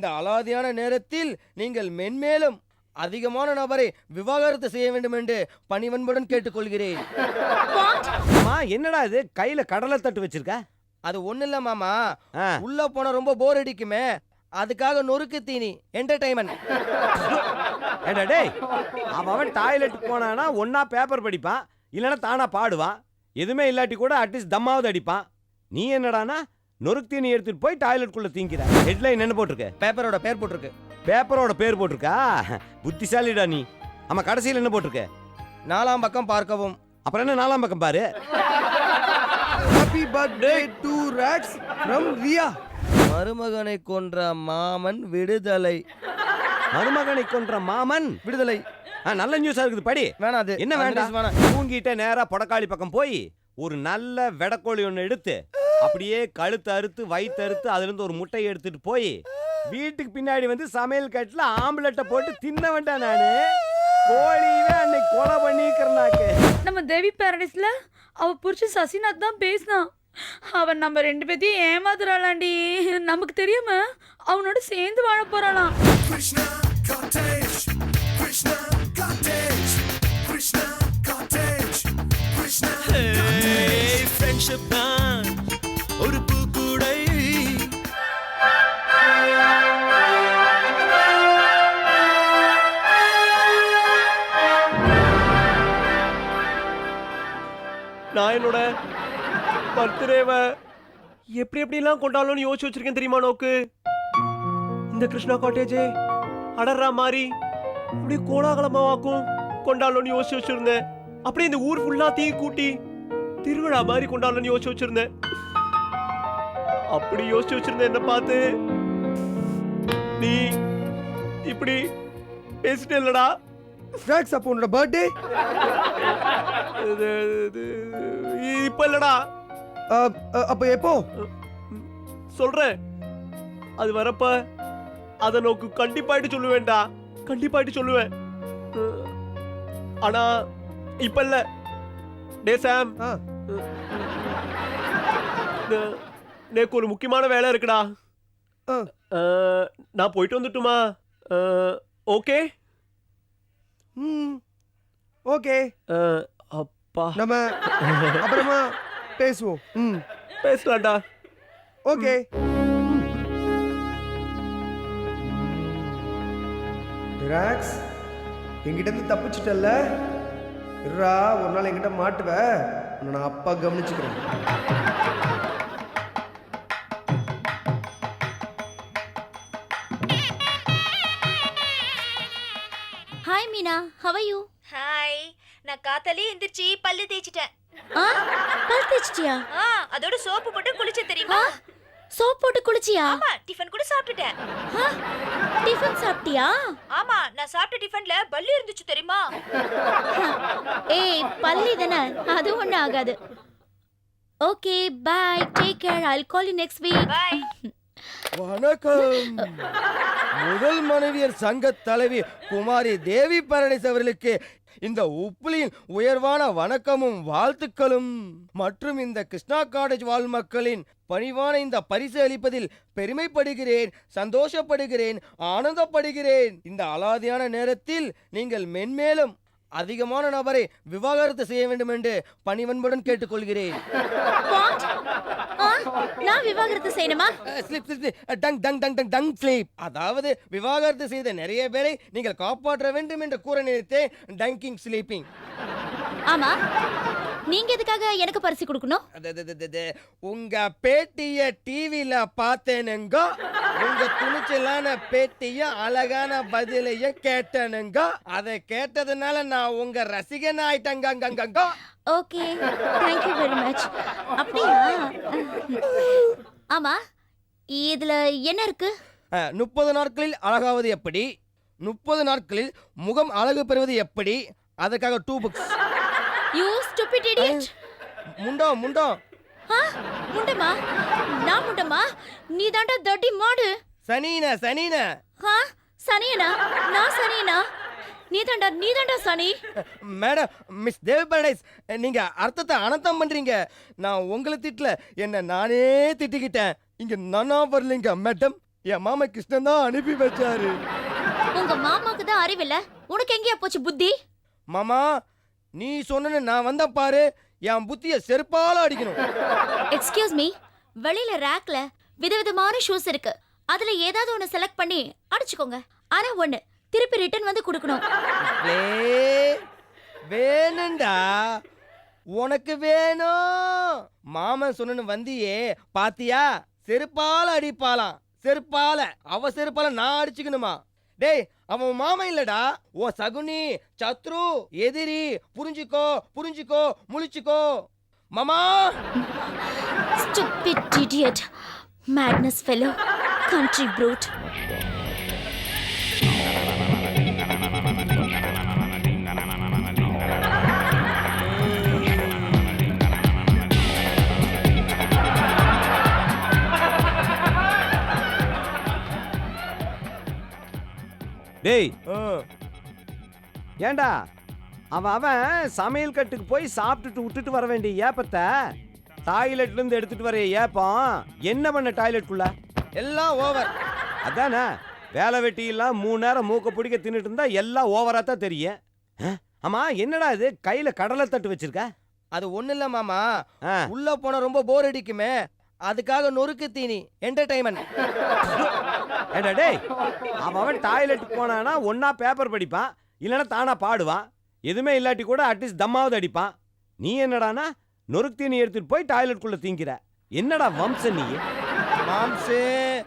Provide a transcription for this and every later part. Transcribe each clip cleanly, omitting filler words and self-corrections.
இந்த அலாதியான நேரத்தில் நீங்கள் மென்மேலும் அதிகமான நபரை விவாகரத்து செய்ய வேண்டும் என்று பணிவன்புடன் கேட்டுக்கொள்கிறேன். என்னடா இது கையில கடலை தட்டு வச்சிருக்க? அது ஒண்ணு இல்ல மாமா, உள்ள போன ரொம்ப போர் அடிக்குமே, அதுக்காக நொறுக்கு தீனி என்டர்டைன்மெண்ட். ஏண்டா டேய், அவன் டாய்லெட் போனானா ஒன்னா பேப்பர் படிப்பான், இல்லைன்னா தானா பாடுவான். எதுவுமே இல்லாட்டி கூட அட்லீஸ்ட் தம்மாவது அடிப்பான். நீ என்னடானா நொறுக்கு தீனி எடுத்துட்டு போய் டாய்லெட்குள்ள தீங்கிற. ஹெட்லைன் என்ன போட்டிருக்க? பேப்பரோட பேர் போட்டிருக்கு. பேப்பரோட பேர் போட்டிருக்கா? புத்திசாலிடா நீ. ஆமா, கடைசியில் என்ன போட்டிருக்க? 4ஆம் பக்கம் பார்க்கவும். அப்புறம் என்ன 4ஆம் பக்கம் பாரு. Happy birthday to Rax from Ria. மருமகனை கொன்ற மாமன் விடுதலை. மருமகனை கொன்ற மாமன் விடுதலை. நல்ல நியூஸா இருக்குது, படி. வேணாம், அது என்ன வேண்டாம். தூங்கிட்ட நேரா பொடக்காளி பக்கம் போய் ஒரு நல்ல வெடக்கோழி ஒன்று எடுத்து அப்படியே கழுத்து அறுத்து வயிற்று அறுத்து அதுல இருந்து ஒரு முட்டையை எடுத்துட்டு போய் வீட்டுக்கு பின்னாடி வந்து சமையல் கட்டில ஆம்புலெட்டை போட்டு தின்ன வேண்டாம். நானு கோழியவே அன்னைக்கு கொலை பண்ணிக்கிறனாக்கு. நம்ம தேவி பாரடைஸ்ல அவ புருஷன் சசிநாத் தான் பேசினான். அவன் நம்ம 2 பேத்தையும் ஏமாத்துறாளாண்டி. நமக்கு தெரியாம அவனோட சேர்ந்து வாழ போறாளாம். Krishna cottage, Krishna cottage, Krishna cottage, Krishna hey friendship தான் ஒரு பூக்கூடை. நான் என்னோட பர்த்டேவை எப்படிலாம் கொண்டாடணும்னு யோசிச்சு வச்சிருக்கேன் தெரியுமா நோக்கு. இந்த கிருஷ்ணா காட்டேஜே அடர்றா மாதிரி அப்படியே கோலாகலமாக்கும் கொண்டாடணும்னு யோசிச்சு வச்சிருந்தேன். அப்படியே இந்த ஊர் ஃபுல்லா தீ கூட்டி திருவிழா மாதிரி கொண்டாடணும்னு யோசிச்சு வச்சிருந்தேன். அப்படி யோசிச்சு வச்சிருந்தேன். என்ன பார்த்து நீ இப்படி பேசிட்டே இல்லடா. ராக்ஸ், அப்போ உன்னோட பர்த்டே இப்ப இல்லடா. அப்ப எப்போ சொல்றேன், அது வரப்ப அத நோக்கு கண்டிப்பாயிட்டு சொல்லுவேன்டா. கண்டிப்பாயிட்டு சொல்லுவேன். ஆனா இப்ப இல்ல. டே சாம், எனக்கு ஒரு முக்கியமான வேலை இருக்குடா. நான் போயிட்டு வந்துட்டுமா? ஓகே ஓகே, அப்பா நம்ம அப்புறமா பேசுவோம். பேசலாம்டா. ஓகே. ராக்ஸ், என்கிட்ட இருந்து தப்பிச்சிட்டல்ல? இருடா, ஒரு நாள் என்கிட்ட மாட்டுவ, உன்னை நான் அப்பா கவனிச்சுக்கிறேன். Hi Meena, how are you? Hi, நான் காத்தாலே எந்திரிச்சு பல்லு தேய்ச்சிட்டேன். பல் தேய்ச்சிட்டியா? அதோட சோப்பு போட்டு குளிச்ச தெரியுமா? சோப் போட்டு குளிச்சியா? ஆமா, டிஃபன் கூட சாப்பிட்டுட்டேன். டிஃபன் சாப்பிட்டியா? ஆமா, நான் சாப்பிட்ட டிஃபன்ல பல்லு இருந்துச்சு தெரியுமா? ஏய், பல்லி தானே, அது ஒண்ணும் ஆகாது. Okay, bye, take care, I'll call you next week. Bye. வணக்கம். முதல் மனைவியர் சங்க தலைவி குமாரி தேவி பாரடைஸ் அவர்களுக்கு இந்த உப்புலியின் உயர்வான வணக்கமும் வாழ்த்துக்களும் மற்றும் இந்த கிருஷ்ணா காட்டேஜ் வாழ் மக்களின் பணிவான இந்த பரிசு அளிப்பதில் பெருமைப்படுகிறேன், சந்தோஷப்படுகிறேன், ஆனந்தப்படுகிறேன். இந்த அலாதியான நேரத்தில் நீங்கள் மென்மேலும் அதிகமான நபரை விவாகரத்து செய்ய வேண்டும் என்று பணிவன்புடன் கேட்டுக்கொள்கிறேன். நான் விவாகரத்து செய்யணுமா? அதாவது விவாகரத்து செய்த நிறைய பேரை நீங்கள் காப்பாற்ற வேண்டும் என்று கூற நினைத்தேன். Dunking sleeping. ஆமா, நீங்க எதுக்காக எனக்கு பரிசு கொடுக்கணும்? உங்க பேட்டிய டிவில பார்த்தேனுங்க. உங்க துணிச்சலான பேட்டிய அழகான பதிலைய கேட்டனுங்க. அதை கேட்டதுனால நான் உங்க ரசிகன் ஆயிட்டங்க. Okay, thank you very much. அப்படியா? ஆமா, இதுல என்ன இருக்கு? 30 நாட்களில் அழகாவது எப்படி, 30 நாட்களில் முகம் அழகு பெறுவது எப்படி, அதுக்காக 2 books. You stupid idiot. முண்டம். முண்டமா? நான் முண்டமா? நீ தாண்டா தட்டி மாடு. சனினா. சனியனா? நான் சனியனா? நீ தாண்டா சனி. மேடம், மிஸ் தேவி பாரடைஸ், நீங்க அர்த்தத்தை அனர்த்தம் பண்றீங்க. நான் உங்களை திட்டல, என்ன நானே திட்டிக்கிட்டேன். இங்க நானா வரலைங்க மேடம். என் மாமா கிருஷ்ணன் தான் அனுப்பி வச்சாரு. உங்க மாமாக்கு தான் அறிவில்ல, உனக்கு எங்கேயா போச்சு புத்தி? மாமா நீ சொன்னு நான் வந்த பாரு, என் புத்திய செருப்பால அடிக்கணும். எக்ஸ்கியூஸ் மீ, வெளியில ரேக்ல விதவிதமான ஷூஸ் இருக்கு. அதுல ஏதாவது ஒன்னு செலக்ட் பண்ணி அடிச்சுக்கோங்க. ஆனா ஒண்ணு, திருப்பி ரிட்டர்ன் வந்து கொடுக்கணும். வேணுண்டா, உனக்கு வேணும். மாமன் சொன்னு வந்தியே பாத்தியா, செருப்பால அடிப்பாளாம். செருப்பால, அவ செருப்பால நான் அடிச்சுக்கணுமா? டேய் அவன் மாமன் இல்லடா, ஓ சகுனி, சத்ரு, எதிரி. புரிஞ்சுக்கோ புரிஞ்சுக்கோ, முழிச்சுக்கோ மாமா. Stupid idiot, madness fellow, country brute. டேய் ஏண்டா அவன் சமையல் கட்டுக்கு போய் சாப்பிட்டுட்டு விட்டுட்டு வர வேண்டிய ஏப்பத்தை டாய்லெட்ல இருந்து எடுத்துட்டு வர ஏப்பம் என்ன பண்ண டாய்லெட்குள்ள? எல்லாம் ஓவர். அதானே, வேலை வெட்டி எல்லாம் 3 நேரம் மூக்க பிடிக்க தின்னுட்டு இருந்தா எல்லாம் ஓவரா தான் தெரியும். ஆமா என்னடா இது கையில கடலை தட்டு வச்சிருக்க? அது ஒண்ணு இல்ல மாமா, ஆ. உள்ள போனா ரொம்ப போர் அடிக்குமே, அதுக்காக நொறுக்கு தீனி என்டர்டைன்மெண்ட். ஏண்டா டேய், அவன் டாய்லெட்டுக்கு போனானா ஒன்னா பேப்பர் படிப்பான், இல்லைன்னா தானா பாடுவான். எதுவுமே இல்லாட்டி கூட அட்லீஸ்ட் தம்மாவது அடிப்பான். நீ என்னடானா நொறுக்கு தீனி எடுத்துட்டு போய் டாய்லெட்டுக்குள்ள தீங்கிற. என்னடா வம்சம் நீ? மாம்சே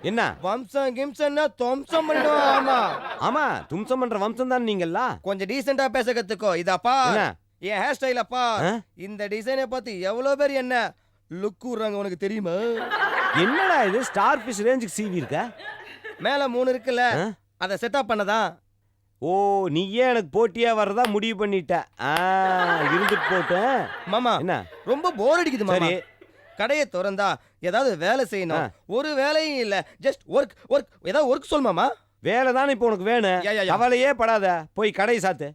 என்ன வம்சம் கிம்சன்னா தொம்சம் பண்ணிடுவோம். ஆமா ஆமா, தும்சம் பண்ற வம்சம் தான் நீங்களா. கொஞ்சம் டீசெண்டா பேச கத்துக்கோ. இதப்பா என்ன? என் ஹேர் ஸ்டைல் அப்பா. ஆ? இந்த டிசைனை பார்த்து எவ்வளவு பேர் என்ன லுக் விடுறாங்க உனக்கு தெரியுமா? என்னடா இது ஸ்டார் ஃபிஷ் ரேஞ்சுக்கு சீவி இருக்க? மேல 3 இருக்குல்ல, ஆ? அதை செட்டப் பண்ணதான். ஓ, நீயே எனக்கு போட்டியா வர்றதா முடிவு பண்ணிட்ட. இருந்துட்டு போட்டேன். மாமா என்ன ரொம்ப போர் அடிக்குது மாமா. சரி. கடையை திறந்தா ஏதாவது வேலை செய்யணும். ஒரு வேலையும் இல்ல, ஜஸ்ட் ஒர்க் ஒர்க். ஏதாவது ஒர்க் சொல் மாமா. வேலை தானே இப்போ உனக்கு வேணும். யா, யா, யா. கவலையே படாத, போய் கடையை சாத்து.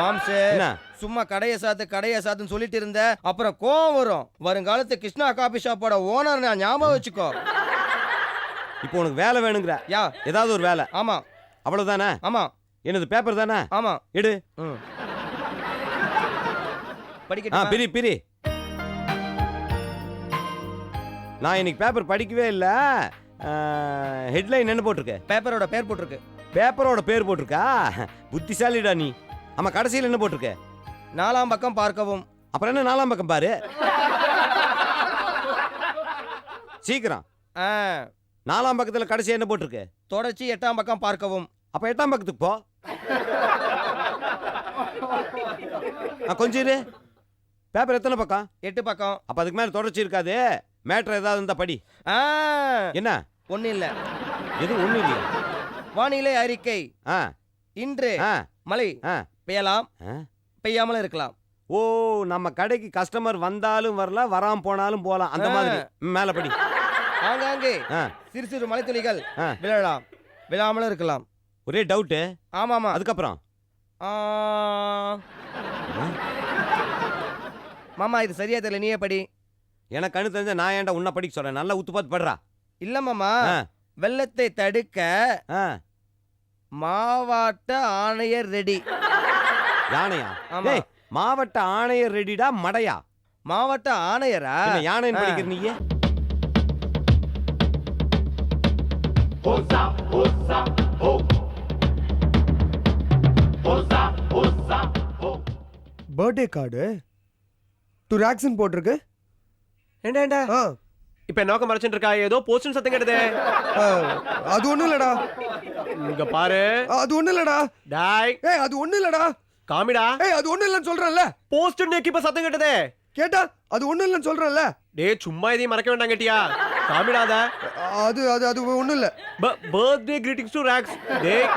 மாம்சே என்ன? சும்மா கடையை சாத்துன்னு சொல்லிட்டு இருந்த, அப்புறம் கோவம் வரும். வருங்காலத்து கிருஷ்ணா காபி ஷாப்போட ஓனர் நான் ஞாபகம் வச்சுக்கோ. இப்போ உனக்கு வேலை வேணுங்கிற. யா ஏதாவது ஒரு வேலை. ஆமா அவ்வளவுதானே? ஆமா என்னது பேப்பர் தானே? ஆமா. எடு. படிக்கட்டுமா? பிரி பிரி. நான் இன்னைக்கு பேப்பர் படிக்கவே இல்ல. ஹெட்லைன் என்ன போட்டிருக்கு? பேப்பரோட பேர் போட்டிருக்கு. பேப்பரோட பேர் போட்டிருக்கா? புத்திசாலிடா நீ. ஆமா, கடைசியில் என்ன போட்டிருக்கு? 4ஆம் பக்கம் பார்க்கவும். அப்புறம் என்ன 4ஆம் பக்கம் பாரு. சீக்கிரம். 4ஆம் பக்கத்துல கடைசி என்ன போட்டிருக்கு? தொடர்ச்சி 8ஆம் பக்கம் பார்க்கவும். அப்ப 8ஆம் பக்கத்துக்கு போ. கொஞ்சம் இரு. பேப்பர் எத்தனை பக்கம்? 8 பக்கம். அப்ப அதுக்கு மேல தொடர்ச்சி இருக்காது. மேட்டர் ஏதாவது இருந்தா படி. என்ன? ஒண்ணு இல்ல. எது ஒண்ணு இல்லையா? வானிலை அறிக்கை. இன்று மழை பெய்யலாம், பெய்யாமலும் இருக்கலாம். ஓ, நம்ம கடைக்கு கஸ்டமர் வந்தாலும் வரலாம், வராம போனாலும் போலாம், அந்த மாதிரி. மேல படி. ஆங்காங்கே சிறு சிறு மலைத்துளிகள் விழலாம், விழாமலும் இருக்கலாம். ஒரே டவுட். ஆமாமா. அதுக்கப்புறம் மாமா இது சரியா தெரியல, நீயே படி. எனக்கு கண்ணு தெரிஞ்ச நான் ஏன்டா உன்னை படிக்க சொல்றேன். நல்லா உத்து பார்த்து படுறா. இல்ல மாமா, வெள்ளத்தை தடுக்க மாவட்ட ஆணையர் ரெடி. யானையா? டேய், மாவட்ட ஆணையர் ரெடிடா மடையா? மாவட்ட ஆணையரா? யானைன்னு படிக்கிற நீ? பர்த்டே கார்டு டு ராக்ஸன் போட்டிருக்கு. ஏண்டா இப்ப நோக்கம் மறைச்சிட்டு இருக்கா? ஏதோ போஸ்டன் சத்தம் கேட்டதே. அது ஒண்ணும் இல்லடா. இங்க பாரு. அது ஒண்ணும் இல்லடா. டாய். அது ஒண்ணும் இல்லடா. காமிடா. அது ஒண்ணும் இல்லன்னு சொல்றேன்ல. போஸ்டன் நேக்கி இப்ப சத்தம் கேட்டதே. கேட்டா அது ஒண்ணும் இல்லன்னு சொல்றேன்ல. டேய் சும்மா இதையும் மறக்க வேண்டாம் கேட்டியா? காமிடாத. அது அது அது ஒண்ணும் இல்ல. Birthday greetings to rocks. டேய்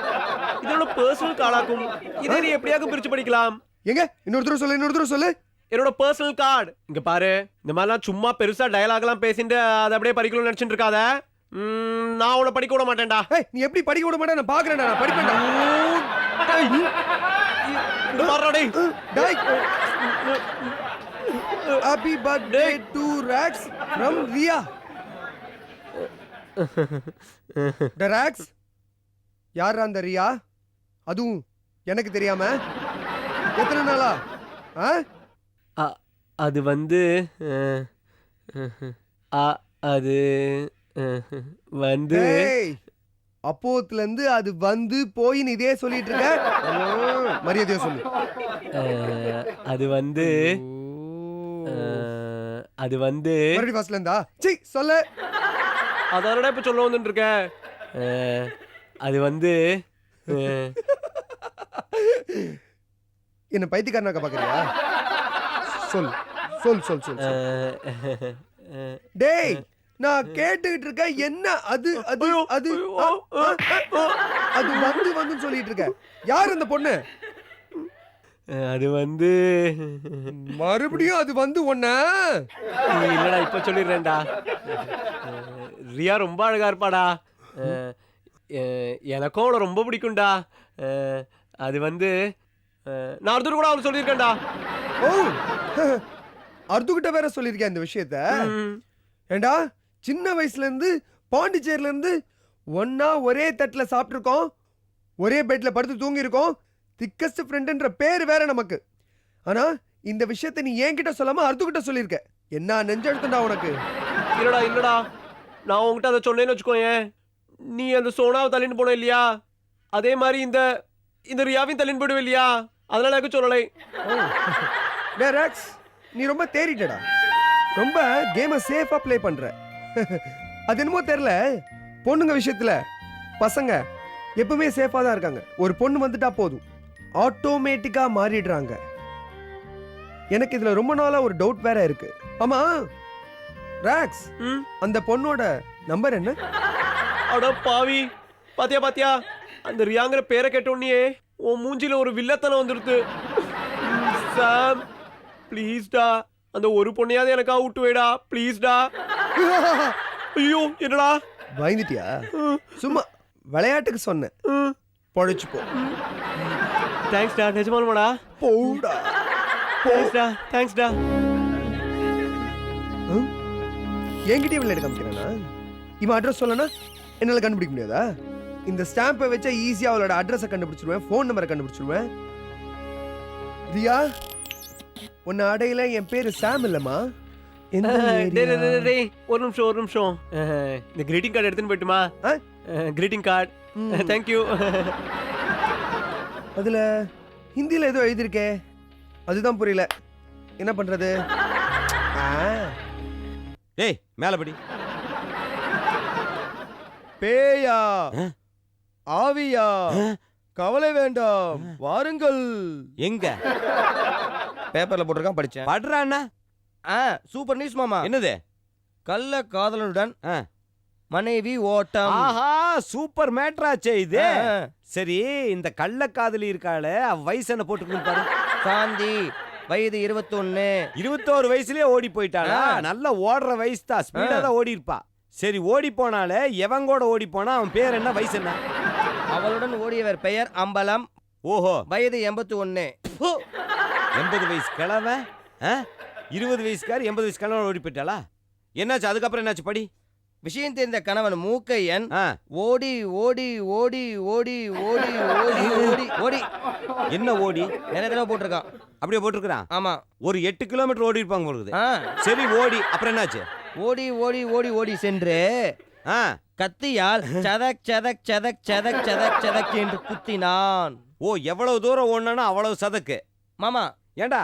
இதோட பர்சனல் கார்டாக்கும். இதை நீ எப்படியாவது பிரிச்சு படிக்கலாம். எங்க இன்னொரு தடவை சொல்லு. என்னோட பர்சனல் கார்டு இங்க பாரு. இந்த மாதிரிலாம் சும்மா பெருசா டயலாக்லாம் பேசிட்டு அதை அப்படியே படிக்கணும்னு நினைச்சிட்டு இருக்காத. நான் உன்னை படிக்க விட மாட்டேன்டா. நீ எப்படி படிக்க விட மாட்டே? நான் பாக்குறேன்டா, நான் படிப்பேன்டா. Happy birthday to Rax from Ria. டெராக்ஸ் யார் அந்த ரியா? அதுவும் எனக்கு தெரியாம எத்தனை நாளா? அது வந்து அது வந்து ஏய், அப்போத்துல இருந்து அது வந்து போயின்னு இதே சொல்லிட்டு இருக்க. மரியாதையா சொல்லு. அது வந்து அது வந்து மறுபடியும் ஃபர்ஸ்ட்ல இருந்தா சீ சொல்லு. அதானடா இப்ப சொல்ல வந்துட்டு இருக்கேன். அது வந்து என்ன பைத்தியக்காரனாக்க பாக்குறியா? சொல் சொல் சொல் சொல். டேய் நான் கேட்டுக்கிட்டு இருக்கேன். என்ன அது அது அது அது வந்து வந்து சொல்லிட்டு இருக்க. யார் அந்த பொண்ணு? அது வந்து மறுபடியும் அது வந்து ஒண்ணா? இல்லடா இப்ப சொல்லிடுறேன்டா. ரியா ரொம்ப அழகா இருப்பாடா. எனக்கும் அவளை ரொம்ப பிடிக்கும்டா. அது வந்து நான் அடுத்து கூட அவளுக்கு சொல்லியிருக்கேன்டா. ஓ அர்த்துக்கிட்ட வேற சொல்லியிருக்கேன் இந்த விஷயத்த. ஏண்டா சின்ன வயசுல இருந்து பாண்டிச்சேரியில இருந்து ஒன்னா ஒரே தட்டுல சாப்பிட்டுருக்கோம், ஒரே பெட்ல படுத்து தூங்கி இருக்கோம். திக்கஸ்ட் ஃப்ரெண்டுன்ற பேர் வேற நமக்கு. ஆனா இந்த விஷயத்தை நீ என்கிட்ட சொல்லாம அர்த்துக்கிட்ட சொல்லியிருக்க. என்ன நெஞ்செழுத்துண்டா உனக்கு? இல்லடா இல்லடா நான் உங்ககிட்ட அதை சொன்னேன்னு வச்சுக்கோயேன், நீ அந்த சோனாவை தள்ளின்னு போன இல்லையா, அதே மாதிரி இந்த இந்த ரியாவையும் தள்ளின்னு போயிடுவே இல்லையா, அதனால எனக்கு சொல்லலை. டெராக்ஸ் நீ ரொம்ப தேறிட்டடா. ரொம்ப கேமை சேஃபா ப்ளே பண்ற. அது என்னமோ தெரியல, பொண்ணுங்க விஷயத்துல பசங்க எப்பவுமே சேஃபா தான் இருக்காங்க. ஒரு பொண்ணு வந்துட்டா போதும் ஆட்டோமேட்டிக்கா மாறிடுறாங்க. எனக்கு இதுல ரொம்ப நாளா ஒரு டவுட் வேற இருக்கு. ஆமா ராக்ஸ், அந்த பொண்ணோட நம்பர் என்ன? அட பாவி, பாத்தியா பாத்தியா அந்த ரியாங்கிற பேரை கேட்டோன்னே உன் மூஞ்சில ஒரு வில்லத்தனம் வந்துடுது. சாம் ப்ளீஸ்டா அந்த ஒரு பொண்ணையாவது எனக்காக விட்டு வைடா ப்ளீஸ்டா. ஐயோ என்னடா பயந்துட்டியா? சும்மா விளையாட்டுக்கு சொன்னேன். பொழைச்சு போ. தேங்க்ஸ்டா, நிஜமாலுமாடா? போடா. தேங்க்ஸ்டா தேங்க்ஸ்டா. என்கிட்ட விளையாட காமிக்கிறானா? இவன் அட்ரஸ் சொல்லனா என்னால கண்டுபிடிக்க முடியாதா? இந்த ஸ்டாம்பை வச்சா ஈஸியா அவளோட அட்ரஸை கண்டுபிடிச்சிருவேன், ஃபோன் நம்பரை கண்டுபிடிச்சிருவேன். ரியா உன்னை அடையில என் பேரு சாம் இல்லம்மா. ஒரு நிமிஷம் ஒரு நிமிஷம். இந்த கிரீட்டிங் கார்டு எடுத்துன்னு போயிட்டுமா? Greeting card. தேங்க்யூ. அதுல ஹிந்தியில ஏதோ எழுதியிருக்கே, அதுதான் புரியல. என்ன பண்றது? டேய் மேலபடி. பேயா ஆவியா கவலை வேண்டாம், வாருங்கள். எங்க பேப்பர்ல போட்டிருக்கான், படிச்சேன். படுறான்னா சூப்பர் நியூஸ் மாமா. என்னது? கள்ள காதலனுடன் ஆ. மனைவி ஓட்டம். ஆஹா சூப்பர் மேட்ராச்சே இது. சரி இந்த கள்ளக்காதலி இருக்காளே, அவ வயசு என்ன போட்டுக்கணும் பாரு. சாந்தி, வயது 21. 21 வயசுலயே ஓடி போயிட்டாளா? நல்ல ஓடுற வயசு தான், ஸ்பீடா தான் ஓடி இருப்பா. சரி ஓடி போனாலே, எவன் கூட ஓடி போனா? அவன் பேர் என்ன, வயசு என்ன? அவளுடன் ஓடியவர் பெயர் அம்பலம். ஓஹோ, வயது 81. 80 வயசு கிழவன் 20 வயசுக்கார் 80 வயசு கிழவன் ஓடி போயிட்டாளா? என்னாச்சு அதுக்கப்புறம்? என்னாச்சு படி. விஷயம் தெரிந்த கணவன் மூக்கையன் ஆ. ஓடி ஓடி ஓடி ஓடி ஓடி ஓடி ஓடி ஓடி. என்ன ஓடி? நிறைய தடவை போட்டிருக்கான். அப்படியே போட்டிருக்கான். ஆமா. ஒரு 8 கிலோமீட்டர் ஓடி இருப்பாங்க போடுது. சரி ஓடி அப்புறம் என்னாச்சு? ஓடி ஓடி ஓடி ஓடி சென்று கத்தியால் சதக் சதக் சதக் சதக் சதக் சதக் என்று குத்தினான். ஓ, எவ்வளவு தூரம் ஓடினானோ அவ்வளவு சதக்கு. மாமா ஏண்டா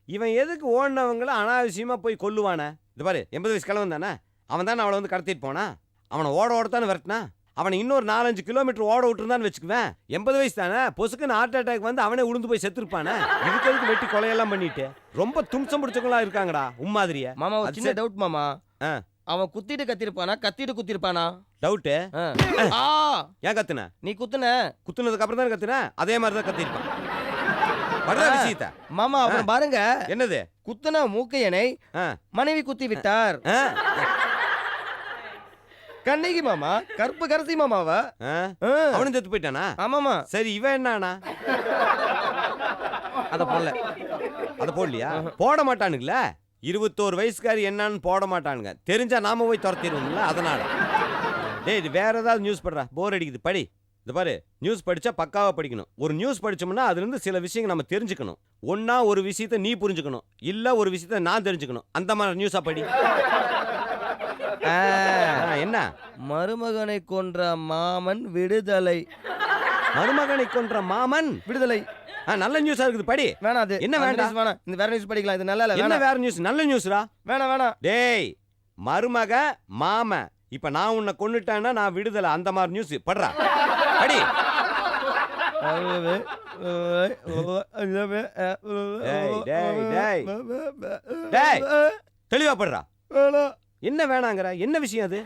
இவன் எதுக்கு ஓடினவங்கள அனாவசியமா போய் கொல்லுவானே? இது பாரு, 80 வயசு கிழவன் தானே, அவன் தானே அவளை வந்து கடத்திட்டு போனா. அவனை ஓட ஓடத்தானே விரட்டினா. அவனை இன்னொரு 4-5 கிலோமீட்டர் ஓட விட்டுருந்தான்னு வச்சுக்குவேன். 80 வயசு தானே, பொசுக்குன்னு ஹார்ட் அட்டாக் வந்து அவனே உளுந்து போய் செத்துருப்பானே. இதுக்கு எதுக்கு வெட்டி கொலையெல்லாம் பண்ணிட்டு? ரொம்ப தும்சம் பிடிச்சவங்களா இருக்காங்கடா உம்மாதிரியே. மாமா ஒரு சின்ன டவுட் மாமா. ஆ. அவன் குத்திட்டு கத்திருப்பானா கத்திட்டு குத்திருப்பானா? டவுட்டு. ஏன் கத்துன? நீ குத்துன. குத்துனதுக்கு அப்புறம் தான் கத்துன, அதே மாதிரி தான் கத்திருப்பான். வர்ற விஷயத்த மாமா அப்புறம் பாருங்க. என்னது? குத்துன மூக்கையனை மனைவி குத்தி விட்டார். கண்ணகி மாமா, கருப்பு கரசி மாமாவ. அவனும் செத்து போயிட்டானா? ஆமாமா. சரி இவன் என்னன்னா? அத போடல. அத போடலையா? போட மாட்டானுங்கள. 21 வயசுக்காரி என்னன்னு போட மாட்டானுங்க. தெரிஞ்சா நாம போய் துரத்திடுவோம்ல, அதனால. டேய் இது வேற ஏதாவது நியூஸ் படுறா, போர் அடிக்குது, படி. இந்த பாரு, நியூஸ் படிச்சா பக்காவா படிக்கணும். ஒரு நியூஸ் படிச்சோம்னா அதுல இருந்து சில விஷயங்கள் நம்ம தெரிஞ்சுக்கணும். ஒன்னா ஒரு விஷயத்தை நீ புரிஞ்சுக்கணும், இல்ல ஒரு விஷயத்தை நான் தெரிஞ்சுக்கணும். அந்த மாதிரி நியூஸா படி. என்ன? மருமகனை கொன்ற மாமன் விடுதலை. மருமகனை கொன்ற மாமன் விடுதலை. நல்ல நியூஸா இருக்குது, படி. வேணாம் அது. என்ன வேண்டாம்? வேணாம். இந்த வேற நியூஸ் படிக்கலாம். இது நல்லா இல்ல. என்ன வேணாம். வேற நியூஸ்? நல்ல நியூஸ்ரா. வேணாம் வேணாம். டேய் மருமக மாமன், இப்ப நான் உன்னை கொன்னுட்டேன்னா நான் விடுதலை. அந்த மாதிரி நியூஸ் படுறா, படி. டேய் தெளிவா படுறா. என்ன வேணாங்கற? என்ன விஷயம் அது?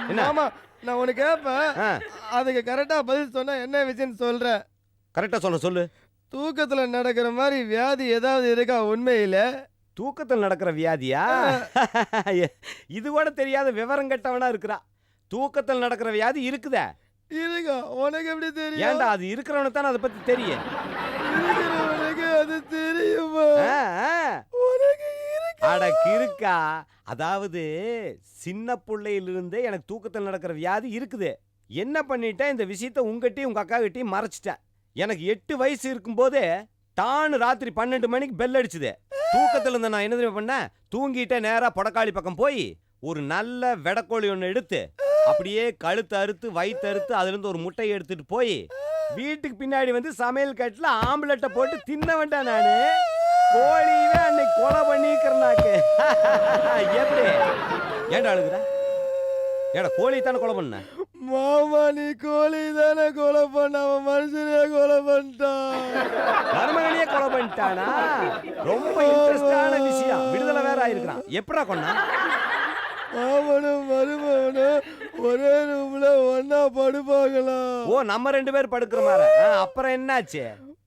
என்ன? ஆமா, நான் உனக்கு கேட்பேன். அதுக்கு கரெக்டா பதில் சொன்னா என்ன விஷயம் சொல்ற? கரெக்டா சொல்லு. தூக்கத்துல நடக்கிற மாதிரி வியாதி ஏதாவது இருக்கா உண்மையில? தூக்கத்தில் நடக்கிற வியாதியா? இது கூட தெரியாத விவரம் கட்டவனா இருக்கிறா. தூக்கத்தில் நடக்கிற வியாதி இருக்குதா? இருக்கா? உனக்கு எப்படி தெரியும்? ஏன்டா அது இருக்கிறவன தானே அதை பத்தி தெரியும். இருக்கிறவனுக்கு அது தெரியுமா? உனக்கு அடக்கு இருக்கா? அதாவது சின்ன பிள்ளையிலிருந்தே எனக்கு தூக்கத்தில் நடக்கிற வியாதி இருக்குது. என்ன பண்ணிட்டேன், இந்த விஷயத்த உங்ககிட்டயும் உங்க அக்கா கிட்டயும் மறைச்சிட்டேன். எனக்கு 8 வயசு இருக்கும்போதே டான்னு ராத்திரி 12 மணிக்கு பெல் அடிச்சுது. தூக்கத்துல இருந்த நான் என்ன தெரியுமா பண்ணேன், தூங்கிட்டே நேரா பொடக்காளி பக்கம் போய் ஒரு நல்ல வெடக்கோழி ஒன்று எடுத்து அப்படியே கழுத்து அறுத்து வயிற்று அறுத்து அதுல இருந்து ஒரு முட்டையை எடுத்துட்டு போய் வீட்டுக்கு பின்னாடி வந்து சமையல் கட்டில் ஆம்புலெட்டை போட்டு தின்ன வேண்டாம். நானு கோழியவே அன்னைக்கு கொலை பண்ணிக்கிறனாக்கு. எப்படி? ஏன்டா அழுகுற? ஏடா கோழி தானே கொலை பண்ண? மாமா, நீ கோழி தானே கொலை பண்ண, அவன் மனுஷனே கொலை பண்ணிட்டான். மருமகனையே கொலை பண்ணிட்டானா? ரொம்ப இன்ட்ரெஸ்டான விஷயம். விடுதலை வேற ஆயிருக்கான். எப்படா கொன்னா? மாமனும் மருமகனும் ஒரே ரூம்ல ஒன்னா படுப்பாங்களா? ஓ, நம்ம 2 பேர் படுக்கிற மாதிரி. அப்புறம் என்னாச்சு?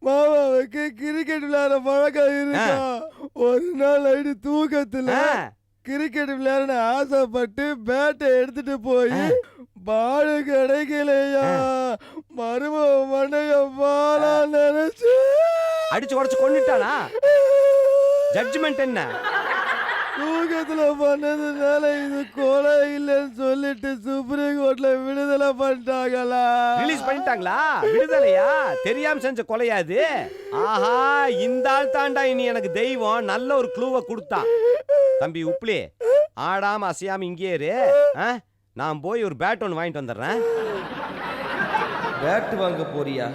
மாமாவுக்கு கிரிக்கெட் விளையாட பழக்கம் இருக்கா? ஒரு நாள் நைட்டு தூக்கத்துல கிரிக்கெட் விளையாட ஆசைப்பட்டு பேட்டை எடுத்துட்டு போய் பாலு கிடைக்கலையா, மருமக மண்டைய பாலா நினைச்சு அடிச்சு உடச்சு கொண்டுட்டானா? ஜட்ஜ்மெண்ட் என்ன? தூக்கத்துல பண்ணதுனால இது கொலை இல்லைன்னு சொல்லிட்டு சுப்ரீம் கோர்ட்ல விடுதலை பண்ணிட்டாங்களா? ரிலீஸ் பண்ணிட்டாங்களா? விடுதலையா? தெரியாம செஞ்ச கொலையாது. ஆஹா, இந்த ஆள் தாண்டா இனி எனக்கு தெய்வம். நல்ல ஒரு க்ளூவை கொடுத்தான். தம்பி உப்ளி, ஆடாம அசையாம இங்கே இரு. நான் போய் ஒரு பேட் ஒன்று வாங்கிட்டு வந்துடுறேன். பேட்டு வாங்க போறியா?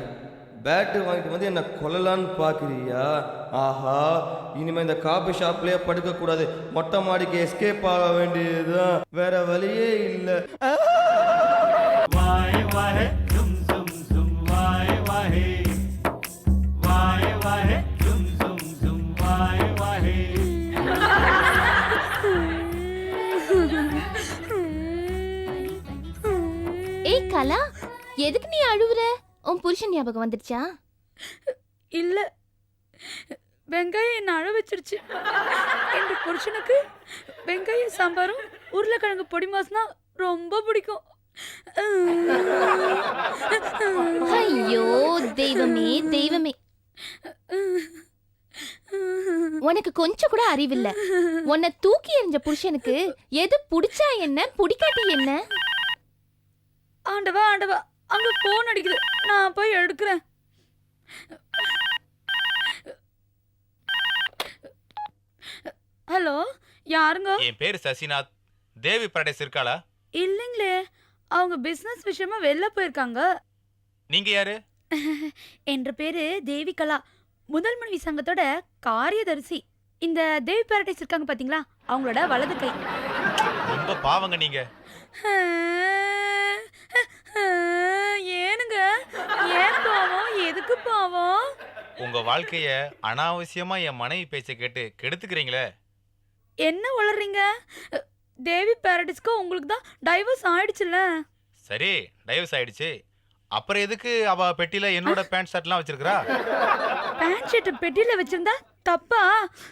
பேட்டு வாங்கிட்டு வந்து என்ன கொல்லலான்னு பாக்குறியா? ஆஹா, இனிமே இந்த காபி ஷாப்லயே படுக்க கூடாது. மொட்டை மாடிக்கு எஸ்கேப் ஆக வேண்டியதுதான். வேற வழியே இல்ல. ஏய் கலா, எதுக்கு நீ அழுவுற? உன் புருஷன் ஞாபகம் வந்துடுச்சா? இல்ல, வெங்காயம் என்ன அழ வச்சிருச்சு. என் புருஷனுக்கு வெங்காயம் சாம்பாரும் உருளைக்கிழங்கு பொடி மாசுனா ரொம்ப பிடிக்கும். ஐயோ தெய்வமே தெய்வமே, உனக்கு கொஞ்சம் கூட அறிவில்ல. உன்னை தூக்கி எறிஞ்ச புருஷனுக்கு எது பிடிச்சா என்ன, பிடிக்காட்டி என்ன? ஆண்டவா ஆண்டவா, அங்க போன் அடிக்குது, நான் போய் எடுக்கிறேன். ஹலோ, யாருங்க? என் பேரு சசிநாத். தேவி பரடேஸ் இருக்காளா? இல்லைங்களே, அவங்க பிசினஸ் விஷயமா வெளில போயிருக்காங்க. நீங்க யாரு? என்ற பேரு தேவி கலா, முதல் மனைவி சங்கத்தோட காரியதரிசி. இந்த தேவி பாரடைஸ் இருக்காங்க பாத்தீங்களா, அவங்களோட வலது கை. ரொம்ப பாவங்க நீங்க. ஏனுங்க, ஏன் பாவம்? எதுக்கு பாவம்? உங்க வாழ்க்கைய அனாவசியமா என் மனைவி பேச்ச கேட்டு கெடுத்துக்கிறீங்களே. என்ன வளர்றீங்க? தேவி பாரடைஸ்க்கு உங்களுக்கு தான் டைவர்ஸ் ஆயிடுச்சுல. சரி, டைவர்ஸ் ஆயிடுச்சு. அப்புறம் எதுக்கு அவ பெட்டில என்னோட பேண்ட் ஷர்ட்லாம் வச்சிருக்கா? பேண்ட் ஷர்ட் பெட்டியில வச்சிருந்தா தப்பா?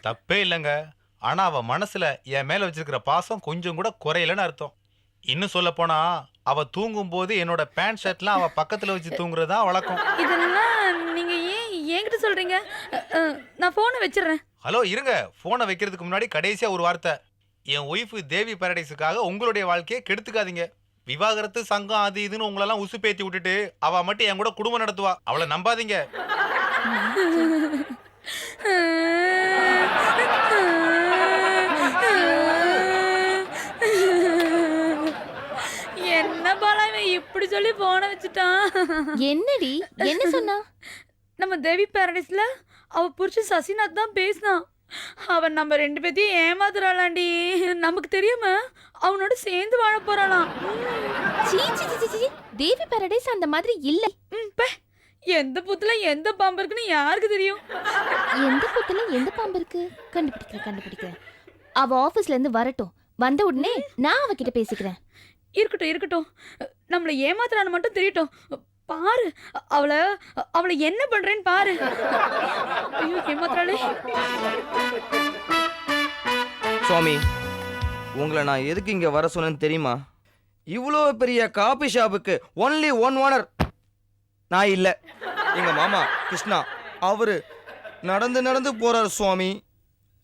தப்பே இல்லைங்க. ஆனா அவ மனசுல என் மேல வச்சிருக்கிற பாசம் கொஞ்சம் கூட குறையலன்னு அர்த்தம். இன்னும் சொல்ல போனா அவ தூங்கும் போது என்னோட பேண்ட் ஷர்ட்லாம் அவ பக்கத்துல வச்சு தூங்குறதா வழக்கம். இதெல்லாம் நீங்க ஏன் என்கிட்ட சொல்றீங்க? நான் போனை வச்சிடுறேன். ஹலோ இருங்க, போனை வைக்கிறதுக்கு முன்னாடி கடைசியா ஒரு வார்த்தை. என் ஒய்ஃபு தேவி பாரடைஸுக்காக உங்களுடைய வாழ்க்கையை கெடுத்துக்காதீங்க. விவாகரத்து சங்கம் அது இதுன்னு உங்களெல்லாம் உசுப்பேத்தி விட்டுட்டு அவ மட்டும் என் கூட குடும்பம் நடத்துவா. அவளை நம்பாதீங்க. என்ன பாலா இவன் இப்படி சொல்லி போன வச்சுட்டான். என்னடி என்ன சொன்னா? நம்ம தேவி பாரடைஸ்ல அவ புருஷன் சசிநாத் தான் பேசினான். அவன் நம்ம 2 பேத்தையும் ஏமாத்துறாளாண்டி. நமக்கு தெரியாம அவனோட சேர்ந்து வாழ போறாளாம். சீ சீ சீ, சீ தேவி பாரடைஸ் அந்த மாதிரி இல்ல. எந்த புத்துல எந்த பாம்பு இருக்குன்னு யாருக்கு தெரியும்? எந்த புத்துல எந்த பாம்பு இருக்கு? கண்டுபிடிக்கிறேன். அவ ஆபீஸ்ல இருந்து வரட்டும். வந்த உடனே நான் அவகிட்ட பேசிக்கிறேன். இருக்கட்டும். நம்மளை ஏமாத்துறான்னு மட்டும் தெரியட்டும். பாரு அவளை என்ன பண்றேன்னு பாரு. ஐயோ ஏமாத்துறாளே. சுவாமி, உங்களை நான் எதுக்கு இங்க வர சொன்னேன்னு தெரியுமா? இவ்வளோ பெரிய காபி ஷாப்புக்கு ஒன்லி ஒன் ஓனர் நான் இல்ல, எங்க மாமா கிருஷ்ணா. அவரு நடந்து போறாரு சுவாமி.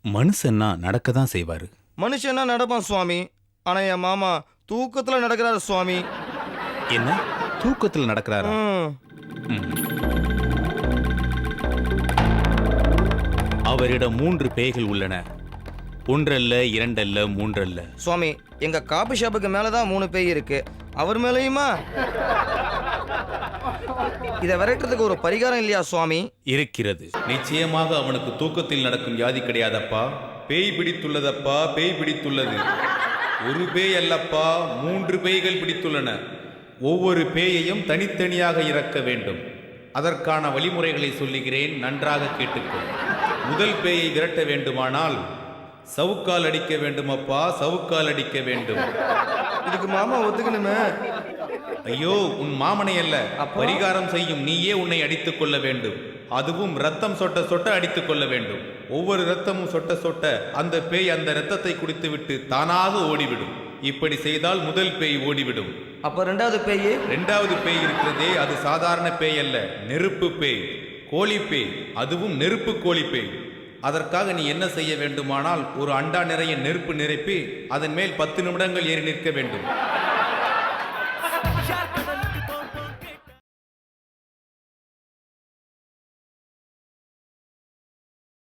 மனுஷன்னா நடக்க தான் செய்வாரு. மனுஷனா நடப்பான் சுவாமி, ஆனா என் மாமா தூக்கத்துல நடக்கிறாரு சுவாமி. என்ன தூக்கத்தில் நடக்கிறாரா? அவரிடம் 3 பேய்கள் உள்ளன. 1 அல்ல 2 அல்ல 3 அல்ல. சுவாமி, எங்க காபி ஷாப்புக்கு மேலதான் 3 பேய் இருக்கு. அவர் மேலேயுமா? இதை விரட்டுறதுக்கு ஒரு பரிகாரம் இல்லையா சுவாமி? இருக்கிறது. நிச்சயமாக அவனுக்கு தூக்கத்தில் நடக்கும் வியாதி கிடையாதப்பா. பேய் பிடித்துள்ளதப்பா, பேய் பிடித்துள்ளது. 1 பேய் அல்லப்பா, 3 பேய்கள் பிடித்துள்ளன. ஒவ்வொரு பேயையும் தனித்தனியாக இறக்க வேண்டும். அதற்கான வழிமுறைகளை சொல்லுகிறேன், நன்றாக கேட்டுக்கொள். முதல் பேயை விரட்ட வேண்டுமானால் சவுக்கால் அடிக்க வேண்டுமப்பா, சவுக்கால் அடிக்க வேண்டும். இதுக்கு மாமா ஒத்துக்கணுமே. ஐயோ, உன் மாமனை அல்ல, பரிகாரம் செய்யும் நீயே உன்னை அடித்துக் கொள்ள வேண்டும். அதுவும் ரத்தம் சொட்ட சொட்ட அடித்துக் கொள்ள வேண்டும். ஒவ்வொரு ரத்தமும் சொட்ட சொட்ட அந்த பேய் அந்த ரத்தத்தை குடித்துவிட்டு தானாக ஓடிவிடும். இப்படி செய்தால் முதல் பேய் ஓடிவிடும். அப்ப 2வது பேய்? 2வது பேய் இருக்கிறதே, அது சாதாரண பேய் அல்ல, நெருப்பு பேய், கோழி பேய். அதுவும் நெருப்பு கோழி பேய். அதற்காக நீ என்ன செய்ய வேண்டுமானால் ஒரு அண்டா நிறைய நெருப்பு நிரப்பி அதன் மேல் 10 நிமிடங்கள் ஏறி நிற்க வேண்டும்.